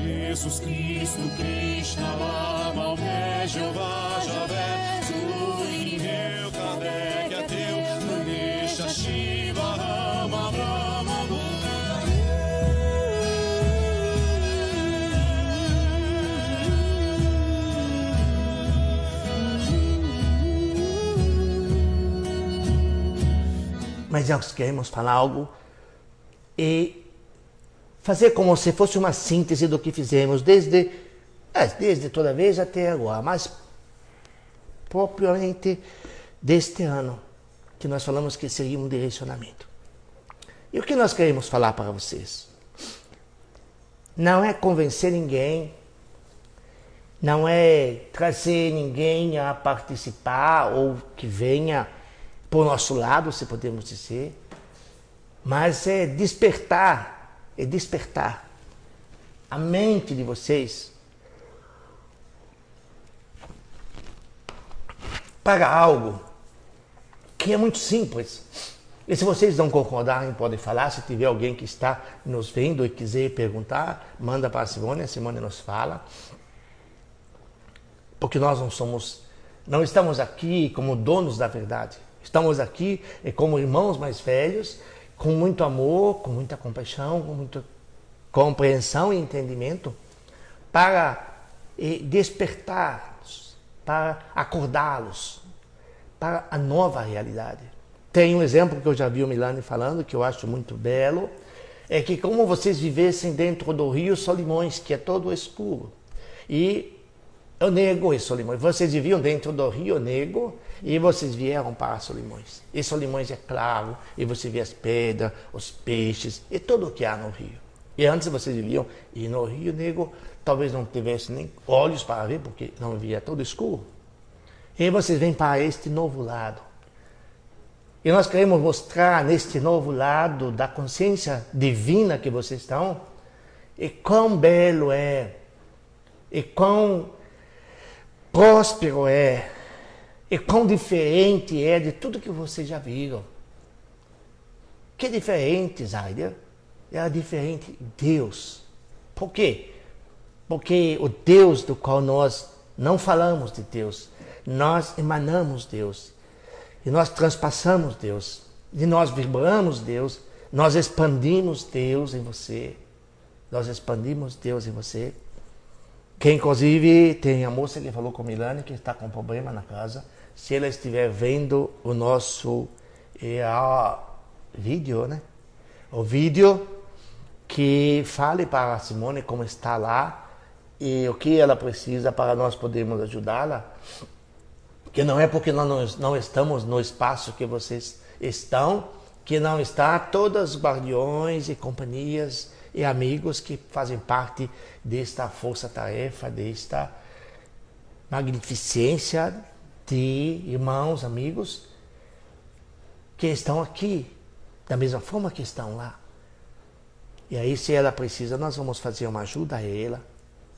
Jesus Cristo, Krishna, Lama, Jeová, Javé, Zulu, Inheu, Kardec, Ateu, Ganesha, Shiva, Rama, Brahma, Mas nós queremos falar algo e fazer como se fosse uma síntese do que fizemos desde toda vez até agora, mas propriamente deste ano, que nós falamos que seria um direcionamento. E o que nós queremos falar para vocês? Não é convencer ninguém, não é trazer ninguém a participar ou que venha por nosso lado, se podemos dizer, mas é despertar a mente de vocês para algo que é muito simples. E se vocês não concordarem, podem falar. Se tiver alguém que está nos vendo e quiser perguntar, manda para a Simone nos fala. Porque nós não estamos aqui como donos da verdade. Estamos aqui como irmãos mais velhos, com muito amor, com muita compaixão, com muita compreensão e entendimento, para despertar-los, para acordá-los para a nova realidade. Tem um exemplo que eu já vi o Milani falando, que eu acho muito belo, é que como vocês vivessem dentro do rio Solimões, que é todo escuro, e o Negro e Solimões. Vocês viviam dentro do Rio Negro e vocês vieram para Solimões. E Solimões é claro, e você vê as pedras, os peixes e tudo o que há no rio. E antes vocês viviam, e no Rio Negro talvez não tivesse nem olhos para ver, porque não via todo escuro. E vocês vêm para este novo lado. E nós queremos mostrar neste novo lado da consciência divina que vocês estão, e quão belo é, e quão próspero é, e quão diferente é de tudo que vocês já viram. Que diferente, Zayder? É diferente Deus. Por quê? Porque o Deus do qual nós não falamos de Deus, nós emanamos Deus, e nós transpassamos Deus, e nós vibramos Deus, nós expandimos Deus em você, nós expandimos Deus em você. Que inclusive tem a moça que falou com a Milani que está com problema na casa. Se ela estiver vendo o nosso vídeo, né? O vídeo, que fale para a Simone como está lá e o que ela precisa para nós podermos ajudá-la. Que não é porque nós não estamos no espaço que vocês estão, que não está todos os guardiões e companhias e amigos que fazem parte desta força-tarefa, desta magnificência de irmãos, amigos, que estão aqui, da mesma forma que estão lá. E aí, se ela precisa, nós vamos fazer uma ajuda a ela.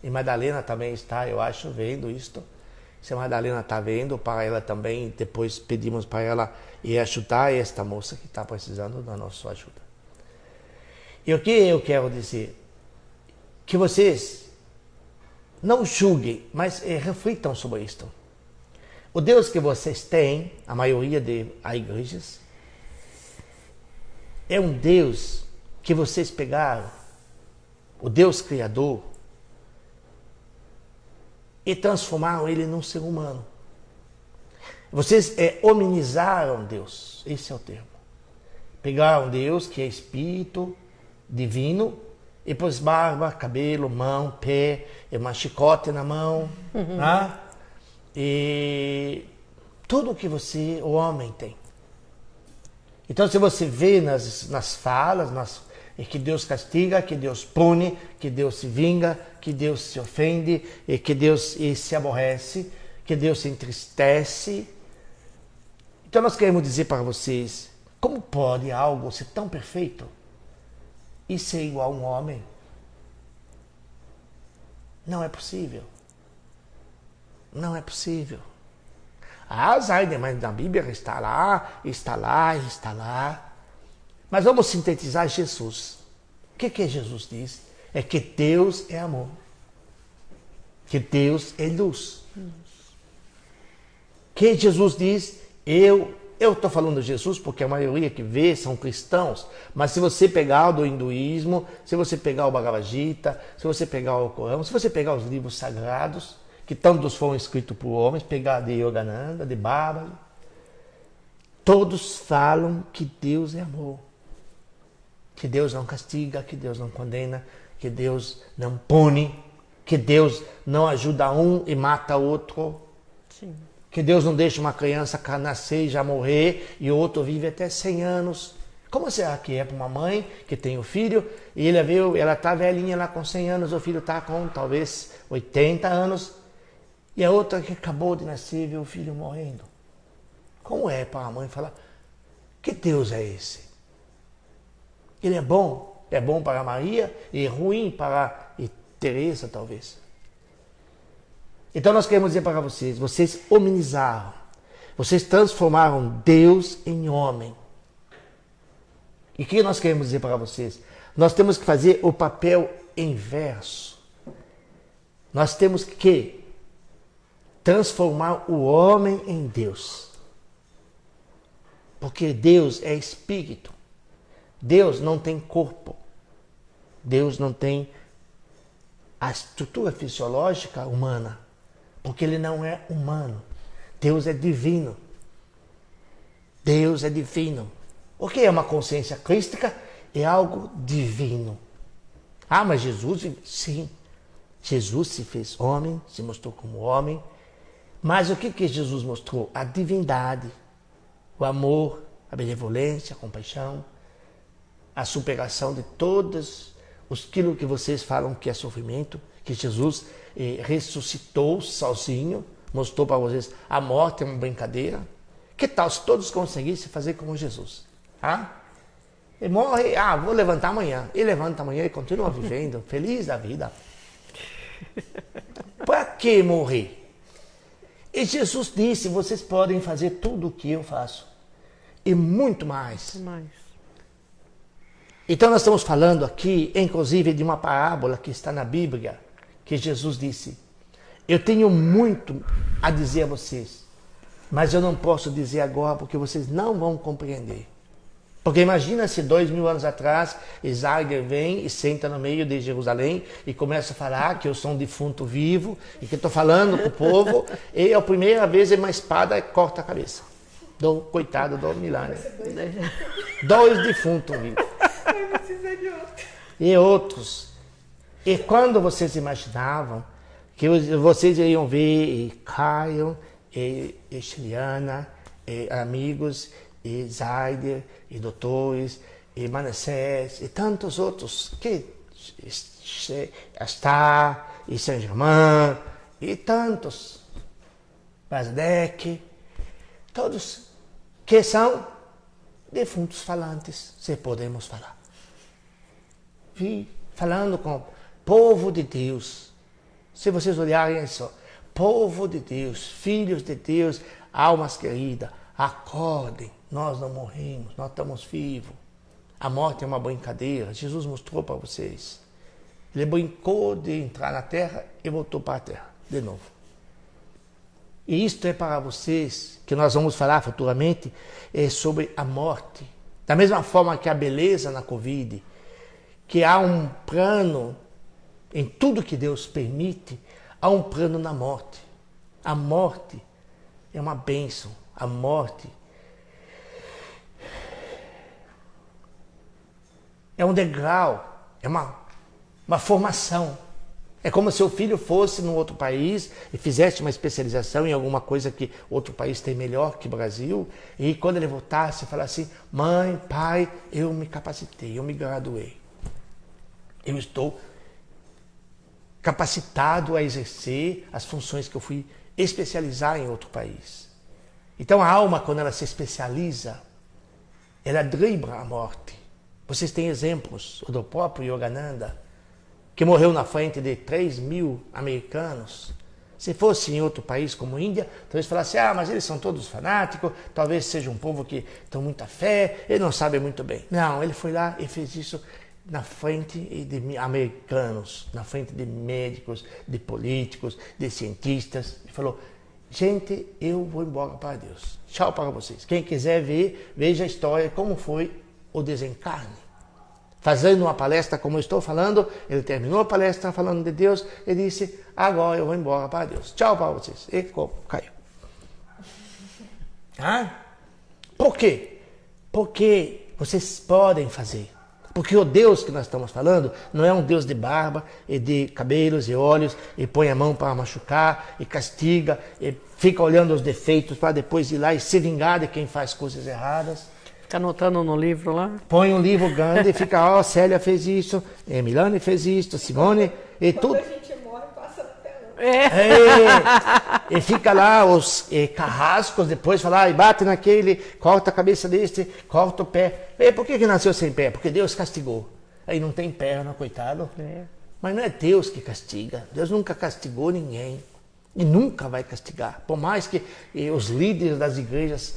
E Madalena também está, eu acho, vendo isto. Se a Madalena está vendo, para ela também, depois pedimos para ela ir ajudar esta moça que está precisando da nossa ajuda. E o que eu quero dizer? Que vocês não julguem, mas reflitam sobre isto. O Deus que vocês têm, a maioria das igrejas, é um Deus que vocês pegaram, o Deus Criador, e transformaram ele num ser humano. Vocês hominizaram Deus, esse é o termo. Pegaram Deus, que é Espírito Divino, e pôs barba, cabelo, mão, pé, e uma chicote na mão, né? E tudo que você, o homem, tem. Então, se você vê nas falas, que Deus castiga, que Deus pune, que Deus se vinga, que Deus se ofende, e que Deus se aborrece, que Deus se entristece. Então, nós queremos dizer para vocês, como pode algo ser tão perfeito e ser igual a um homem? Não é possível. Não é possível. Ah, Zayder, mas na Bíblia está lá, está lá, está lá. Mas vamos sintetizar Jesus. O que Jesus diz? é que Deus é amor. Que Deus é luz. Que Jesus diz, eu estou falando de Jesus porque a maioria que vê são cristãos, mas se você pegar o do hinduísmo, se você pegar o Bhagavad Gita, se você pegar o Corão, se você pegar os livros sagrados, que tantos foram escritos por homens, pegar de Yogananda, de Baba, todos falam que Deus é amor. Que Deus não castiga, que Deus não condena, que Deus não pune, que Deus não ajuda um e mata outro. Sim. Que Deus não deixa uma criança nascer e já morrer e o outro vive até 100 anos. Como será que é para uma mãe que tem um filho e ela está velhinha lá com 100 anos, o filho está com talvez 80 anos e a outra que acabou de nascer vê o filho morrendo? Como é para a mãe falar, que Deus é esse? Ele é bom para Maria e ruim para Teresa talvez. Então nós queremos dizer para vocês hominizaram, vocês transformaram Deus em homem. E o que nós queremos dizer para vocês? Nós temos que fazer o papel inverso. Nós temos que transformar o homem em Deus. Porque Deus é espírito. Deus não tem corpo. Deus não tem a estrutura fisiológica humana. Porque ele não é humano. Deus é divino. Deus é divino. O que é uma consciência crística? É algo divino. Ah, mas Jesus, sim. Jesus se fez homem, se mostrou como homem. Mas o que Jesus mostrou? A divindade, o amor, a benevolência, a compaixão, a superação de todos aquilo que vocês falam que é sofrimento, que Jesus ressuscitou sozinho, mostrou para vocês a morte é uma brincadeira. Que tal se todos conseguissem fazer como Jesus? Ele morre, vou levantar amanhã. Ele levanta amanhã e continua vivendo, feliz da vida. Para que morrer? E Jesus disse, vocês podem fazer tudo o que eu faço. E muito mais. Então nós estamos falando aqui, inclusive, de uma parábola que está na Bíblia, que Jesus disse, eu tenho muito a dizer a vocês, mas eu não posso dizer agora porque vocês não vão compreender. Porque imagina se 2000 anos atrás, Isaías vem e senta no meio de Jerusalém e começa a falar que eu sou um defunto vivo e que estou falando com o povo e a primeira vez uma espada corta a cabeça. Coitado do Milani. 2 defuntos vivos. E outros. E quando vocês imaginavam que vocês iriam ver Caio, Chiliana, amigos, e Zaider, e doutores, e Manassés, e tantos outros, que Astar, e Saint-Germain, e tantos, Basdek, todos que são defuntos falantes, se podemos falar. Vi falando com o povo de Deus. Se vocês olharem isso, povo de Deus, filhos de Deus, almas queridas, acordem, nós não morremos, nós estamos vivos. A morte é uma brincadeira, Jesus mostrou para vocês. Ele brincou de entrar na terra e voltou para a terra, de novo. E isto é para vocês, que nós vamos falar futuramente, sobre a morte. Da mesma forma que a beleza na Covid, que há um plano em tudo que Deus permite, há um plano na morte. A morte é uma bênção. A morte é um degrau, é uma formação. É como se o filho fosse num outro país e fizesse uma especialização em alguma coisa que outro país tem melhor que o Brasil, e quando ele voltasse, falasse, mãe, pai, eu me capacitei, eu me graduei. Eu estou capacitado a exercer as funções que eu fui especializar em outro país. Então a alma, quando ela se especializa, ela dribla a morte. Vocês têm exemplos, o do próprio Yogananda, que morreu na frente de 3.000 americanos. Se fosse em outro país como a Índia, talvez falasse, mas eles são todos fanáticos, talvez seja um povo que tem muita fé, ele não sabe muito bem. Não, ele foi lá e fez isso na frente de americanos, na frente de médicos, de políticos, de cientistas, e falou: gente, eu vou embora para Deus. Tchau para vocês. Quem quiser ver, veja a história, como foi o desencarne. Fazendo uma palestra como eu estou falando, ele terminou a palestra falando de Deus e disse: agora eu vou embora para Deus. Tchau para vocês. E caiu. Por quê? Porque vocês podem fazer. Porque o Deus que nós estamos falando não é um Deus de barba e de cabelos e olhos e põe a mão para machucar e castiga e fica olhando os defeitos para depois ir lá e se vingar de quem faz coisas erradas. Fica anotando no livro lá? Põe um livro grande e fica: Célia fez isso, Milane fez isso, Simone e tudo. Quando a gente morre, passa na tela. E fica lá os carrascos depois, fala: e bate naquele, corta a cabeça deste, corta o pé. Por que nasceu sem pé? Porque Deus castigou. Aí não tem perna, coitado. Mas não é Deus que castiga. Deus nunca castigou ninguém. E nunca vai castigar. Por mais que os líderes das igrejas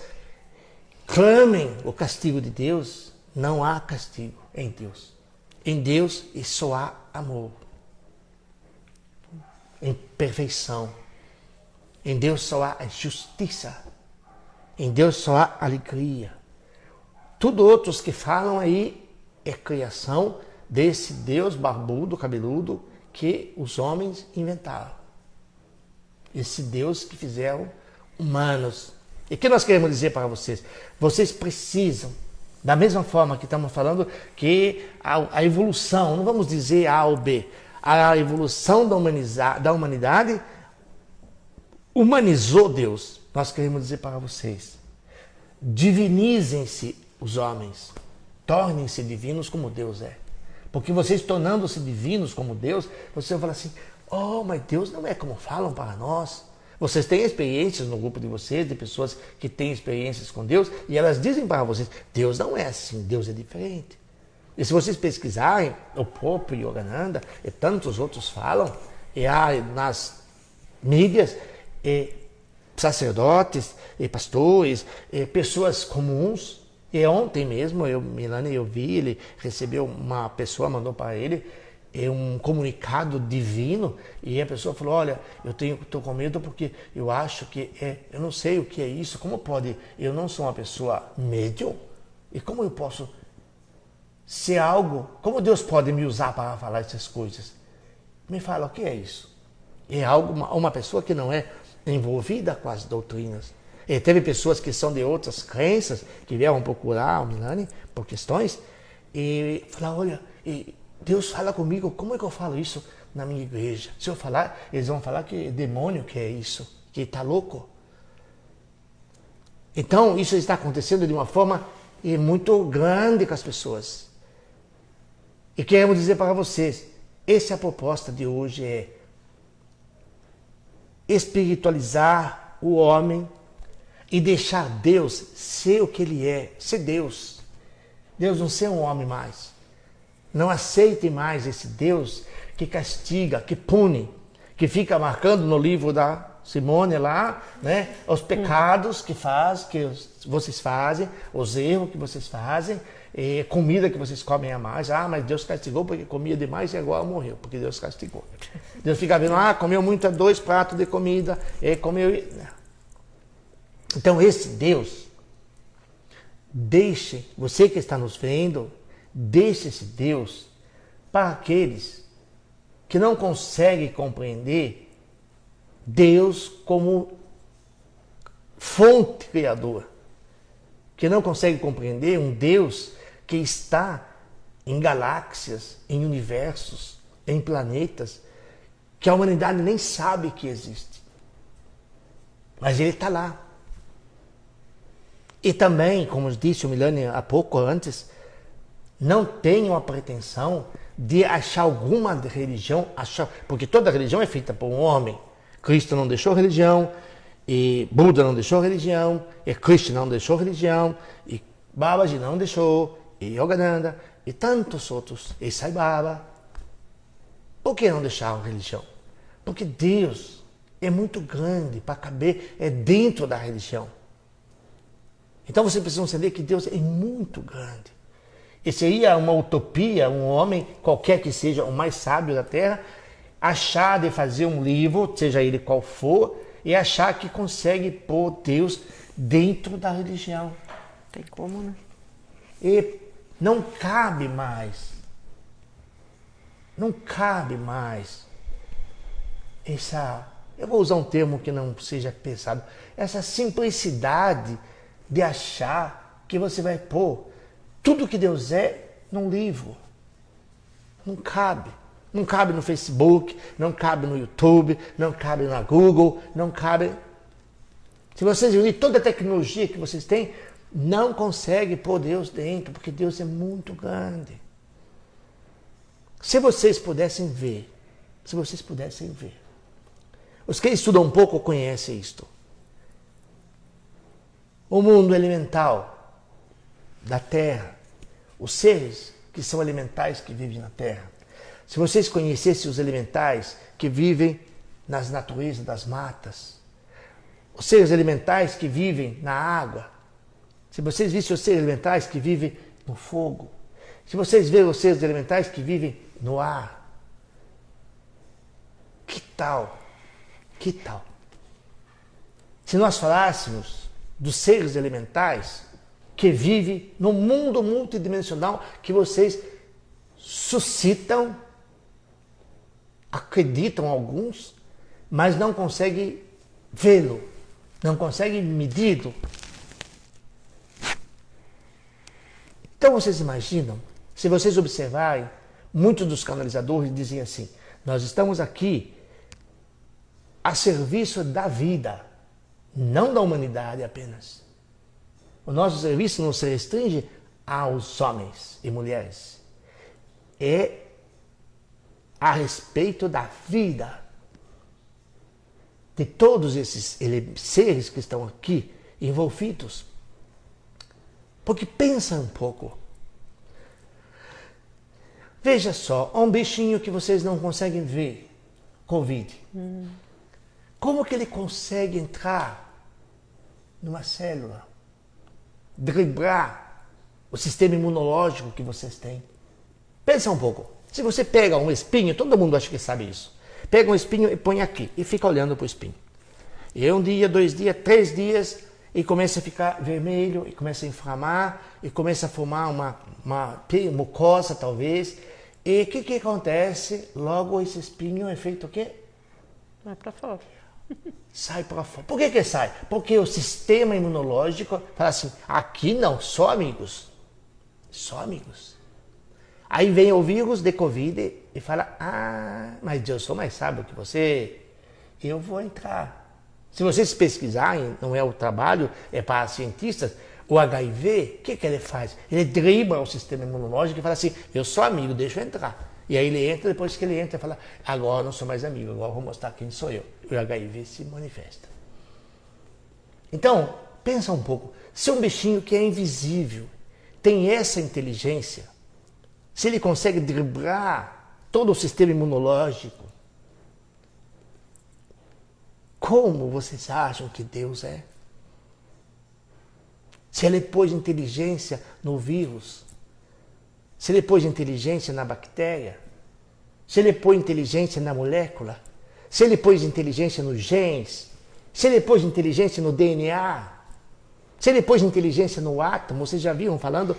clamem o castigo de Deus, não há castigo em Deus. Em Deus só há amor. Em perfeição. Em Deus só há justiça. Em Deus só há alegria. Tudo outros que falam aí é criação desse Deus barbudo, cabeludo, que os homens inventaram. Esse Deus que fizeram humanos. E o que nós queremos dizer para vocês? Vocês precisam, da mesma forma que estamos falando, que a evolução, não vamos dizer A ou B, a evolução da humanidade humanizou Deus. Nós queremos dizer para vocês: divinizem-se os homens, tornem-se divinos como Deus é. Porque vocês tornando-se divinos como Deus, vocês vão falar assim: mas Deus não é como falam para nós. Vocês têm experiências no grupo de vocês, de pessoas que têm experiências com Deus, e elas dizem para vocês: Deus não é assim, Deus é diferente. E se vocês pesquisarem, o próprio Yogananda e tantos outros falam, e há nas mídias, sacerdotes, pastores, pessoas comuns. E ontem mesmo, Milane, eu vi, ele recebeu, uma pessoa mandou para ele um comunicado divino, e a pessoa falou: olha, eu estou com medo porque eu acho que eu não sei o que é isso, como pode, eu não sou uma pessoa médium, e como eu posso ser algo, como Deus pode me usar para falar essas coisas? Me fala, o que é isso? É algo, uma pessoa que não é envolvida com as doutrinas. E teve pessoas que são de outras crenças, que vieram procurar o Milane por questões, e falaram: olha, Deus fala comigo, como é que eu falo isso na minha igreja? Se eu falar, eles vão falar que é demônio que é isso, que está louco. Então, isso está acontecendo de uma forma muito grande com as pessoas. E queremos dizer para vocês, essa é a proposta de hoje, é espiritualizar o homem e deixar Deus ser o que Ele é, ser Deus. Deus não ser um homem mais. Não aceite mais esse Deus que castiga, que pune, que fica marcando no livro da Simone lá, né, os pecados que vocês fazem, os erros que vocês fazem, comida que vocês comem a mais. Mas Deus castigou porque comia demais e agora morreu, porque Deus castigou. Deus fica vendo: comeu muito, 2 pratos de comida, comeu... Então esse Deus, deixe, você que está nos vendo, deixe esse Deus para aqueles que não conseguem compreender Deus como fonte criadora, que não conseguem compreender um Deus que está em galáxias, em universos, em planetas, que a humanidade nem sabe que existe. Mas Ele está lá. E também, como disse o Milane há pouco antes, não tenham a pretensão de achar alguma religião, porque toda religião é feita por um homem. Cristo não deixou religião, e Buda não deixou religião, e Krishna não deixou religião, e Babaji não deixou, e Yogananda, e tantos outros, e Sai Baba. Por que não deixaram religião? Porque Deus é muito grande para caber dentro da religião. Então vocês precisam entender que Deus é muito grande. E seria uma utopia, um homem, qualquer que seja o mais sábio da Terra, achar de fazer um livro, seja ele qual for, e achar que consegue pôr Deus dentro da religião. Tem como, né? E não cabe mais. Não cabe mais essa, eu vou usar um termo que não seja pesado, essa simplicidade de achar que você vai pôr tudo que Deus é num livro. Não cabe. Não cabe no Facebook, não cabe no YouTube, não cabe na Google, não cabe. Se vocês unirem toda a tecnologia que vocês têm, não consegue pôr Deus dentro, porque Deus é muito grande. Se vocês pudessem ver, os que estudam um pouco conhecem isto. O mundo elemental da Terra, os seres que são elementais que vivem na Terra. Se vocês conhecessem os elementais que vivem nas naturezas das matas, os seres elementais que vivem na água, se vocês vissem os seres elementais que vivem no fogo, se vocês verem os seres elementais que vivem no ar, que tal? Que tal? Se nós falássemos dos seres elementais que vivem no mundo multidimensional que vocês suscitam, acreditam alguns, mas não conseguem vê-lo, não conseguem medi-lo. Então vocês imaginam, se vocês observarem, muitos dos canalizadores dizem assim: nós estamos aqui a serviço da vida, não da humanidade apenas. O nosso serviço não se restringe aos homens e mulheres. É a respeito da vida de todos esses seres que estão aqui envolvidos. Porque pensa um pouco. Veja só, um bichinho que vocês não conseguem ver, Covid. Como que ele consegue entrar numa célula, driblar o sistema imunológico que vocês têm? Pensa um pouco. Se você pega um espinho, todo mundo acha que sabe isso. Pega um espinho e põe aqui e fica olhando para o espinho. E 1 dia, 2 dias, 3 dias e começa a ficar vermelho, e começa a inflamar, e começa a formar uma mucosa talvez. E o que acontece? Logo esse espinho é feito o quê? Vai para fora. Sai para fora. Por que sai? Porque o sistema imunológico fala assim: aqui não, só amigos. Só amigos. Aí vem o vírus de Covid e fala: ah, mas eu sou mais sábio que você, eu vou entrar. Se vocês pesquisarem, não é o trabalho, é para cientistas, o HIV, o que ele faz? Ele dribla o sistema imunológico e fala assim: eu sou amigo, deixa eu entrar. E aí ele entra, depois que ele entra, fala: agora eu não sou mais amigo, agora eu vou mostrar quem sou eu. E o HIV se manifesta. Então, pensa um pouco. Se um bichinho que é invisível tem essa inteligência, se ele consegue driblar todo o sistema imunológico, como vocês acham que Deus é? Se ele pôs inteligência no vírus, se ele pôs inteligência na bactéria, se ele pôs inteligência na molécula, se ele pôs inteligência nos genes, se ele pôs inteligência no DNA, se ele pôs inteligência no átomo, vocês já viram falando,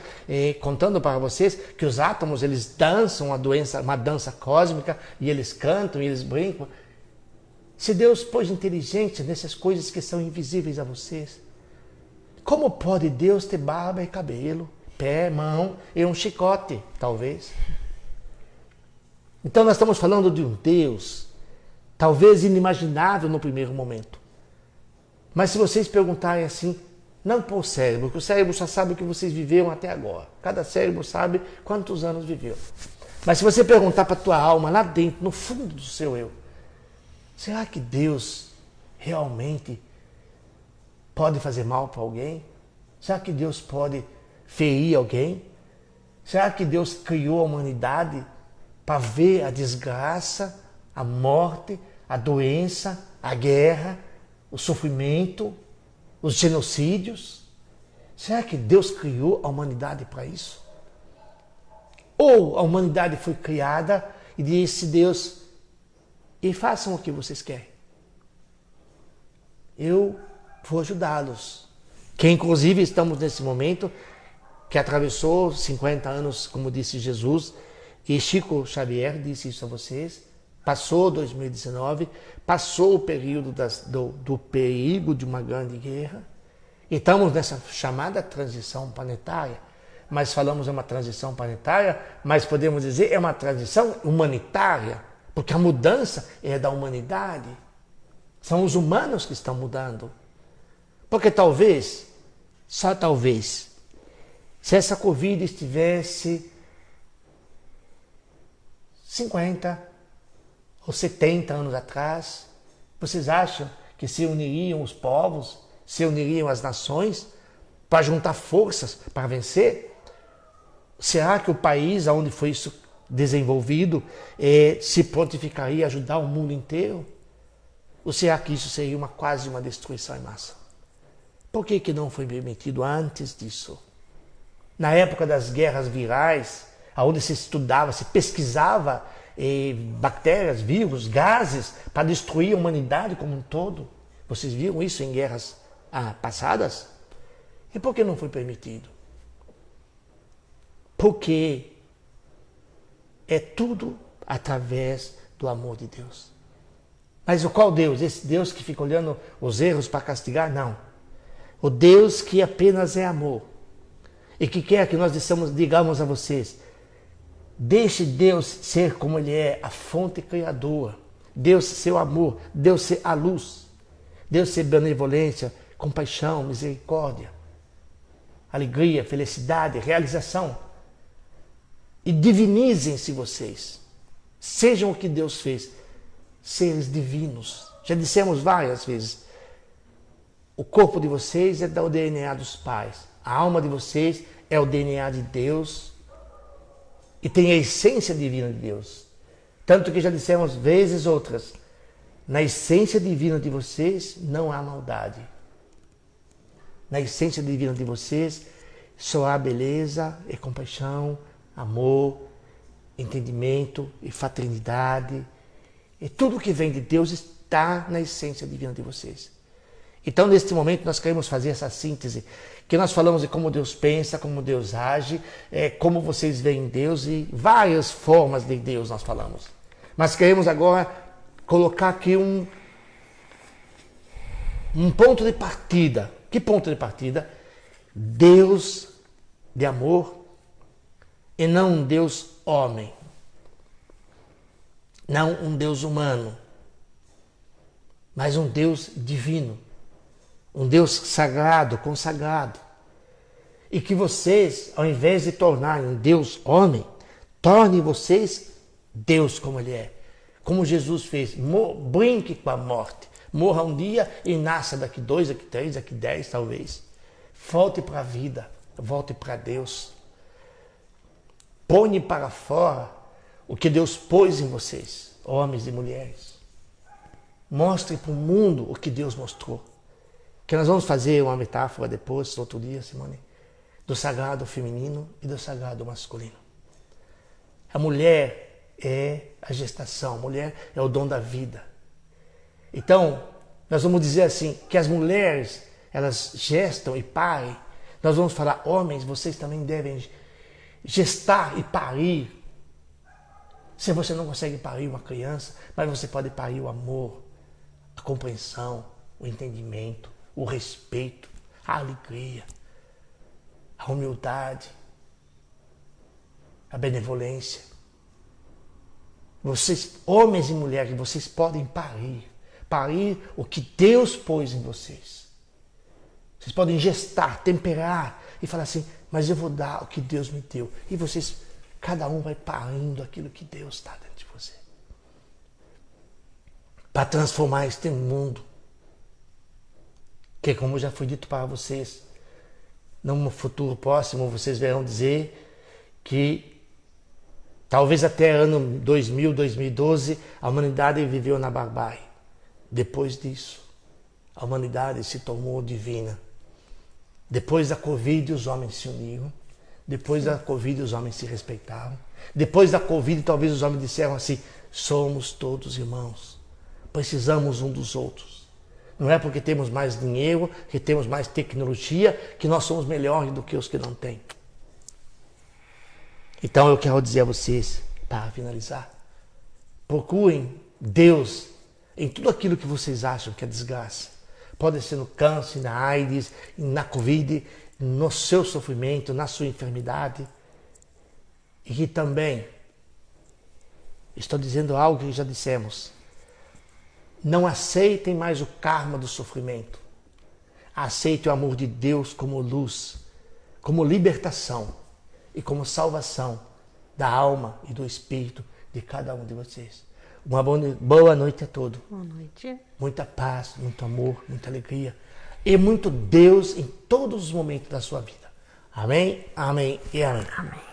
contando para vocês que os átomos eles dançam uma dança cósmica e eles cantam e eles brincam. Se Deus pôs inteligência nessas coisas que são invisíveis a vocês, como pode Deus ter barba e cabelo, pé, mão e um chicote, talvez? Então nós estamos falando de um Deus, talvez inimaginável no primeiro momento. Mas se vocês perguntarem assim, não para o cérebro, porque o cérebro só sabe o que vocês viveram até agora. Cada cérebro sabe quantos anos viveu. Mas se você perguntar para a tua alma, lá dentro, no fundo do seu eu, será que Deus realmente pode fazer mal para alguém? Será que Deus pode ferir alguém? Será que Deus criou a humanidade para ver a desgraça, a morte, a doença, a guerra, o sofrimento, os genocídios? Será que Deus criou a humanidade para isso? Ou a humanidade foi criada e disse Deus, e façam o que vocês querem. Eu vou ajudá-los. Que inclusive estamos nesse momento que atravessou 50 anos, como disse Jesus, e Chico Xavier disse isso a vocês, passou 2019, passou o período do perigo de uma grande guerra, e estamos nessa chamada transição planetária, mas falamos é uma transição planetária, mas podemos dizer é uma transição humanitária, porque a mudança é da humanidade, são os humanos que estão mudando, porque talvez, só talvez, se essa Covid estivesse 50 ou 70 anos atrás, vocês acham que se uniriam os povos, se uniriam as nações para juntar forças para vencer? Será que o país onde foi isso desenvolvido se prontificaria a ajudar o mundo inteiro? Ou será que isso seria quase uma destruição em massa? Por que não foi permitido antes disso? Na época das guerras virais, onde se estudava, se pesquisava bactérias, vírus, gases para destruir a humanidade como um todo. Vocês viram isso em guerras passadas? E por que não foi permitido? Porque é tudo através do amor de Deus. Mas o qual Deus? Esse Deus que fica olhando os erros para castigar? Não. O Deus que apenas é amor. E que quer que nós digamos a vocês, deixe Deus ser como Ele é, a fonte criadora. Deus ser o amor, Deus ser a luz. Deus ser benevolência, compaixão, misericórdia, alegria, felicidade, realização. E divinizem-se vocês. Sejam o que Deus fez. Seres divinos. Já dissemos várias vezes. O corpo de vocês é do DNA dos pais. A alma de vocês é o DNA de Deus. E tem a essência divina de Deus. Tanto que já dissemos vezes outras. Na essência divina de vocês não há maldade. Na essência divina de vocês só há beleza e compaixão, amor, entendimento e fraternidade. E tudo que vem de Deus está na essência divina de vocês. Então, neste momento, nós queremos fazer essa síntese, que nós falamos de como Deus pensa, como Deus age, como vocês veem Deus e várias formas de Deus nós falamos. Mas queremos agora colocar aqui um ponto de partida. Que ponto de partida? Deus de amor e não um Deus homem. Não um Deus humano, mas um Deus divino. Um Deus sagrado, consagrado. E que vocês, ao invés de tornarem um Deus homem, tornem vocês Deus como Ele é. Como Jesus fez. Brinque com a morte. Morra um dia e nasça daqui 2, daqui 3, daqui 10 talvez. Volte para a vida. Volte para Deus. Põe para fora o que Deus pôs em vocês, homens e mulheres. Mostre para o mundo o que Deus mostrou. Que nós vamos fazer uma metáfora depois, outro dia, Simone, do sagrado feminino e do sagrado masculino. A mulher é a gestação, a mulher é o dom da vida. Então, nós vamos dizer assim, que as mulheres, elas gestam e parem. Nós vamos falar, homens, vocês também devem gestar e parir. Se você não consegue parir uma criança, mas você pode parir o amor, a compreensão, o entendimento, o respeito, a alegria, a humildade, a benevolência. Vocês, homens e mulheres, vocês podem parir o que Deus pôs em vocês. Vocês podem gestar, temperar e falar assim, mas eu vou dar o que Deus me deu. E vocês, cada um vai parindo aquilo que Deus está dentro de você. Para transformar este mundo. Que como já foi dito para vocês, num futuro próximo vocês verão dizer que talvez até ano 2000, 2012, a humanidade viveu na barbárie. Depois disso, a humanidade se tornou divina. Depois da Covid, os homens se uniram. Depois da Covid, os homens se respeitaram. Depois da Covid, talvez os homens disseram assim, somos todos irmãos. Precisamos um dos outros. Não é porque temos mais dinheiro, que temos mais tecnologia, que nós somos melhores do que os que não têm. Então eu quero dizer a vocês, para finalizar, procurem Deus em tudo aquilo que vocês acham que é desgraça. Pode ser no câncer, na AIDS, na Covid, no seu sofrimento, na sua enfermidade. E que também, estou dizendo algo que já dissemos, não aceitem mais o karma do sofrimento. Aceitem o amor de Deus como luz, como libertação e como salvação da alma e do espírito de cada um de vocês. Uma boa noite a todos. Boa noite. Muita paz, muito amor, muita alegria e muito Deus em todos os momentos da sua vida. Amém, amém e amém. Amém.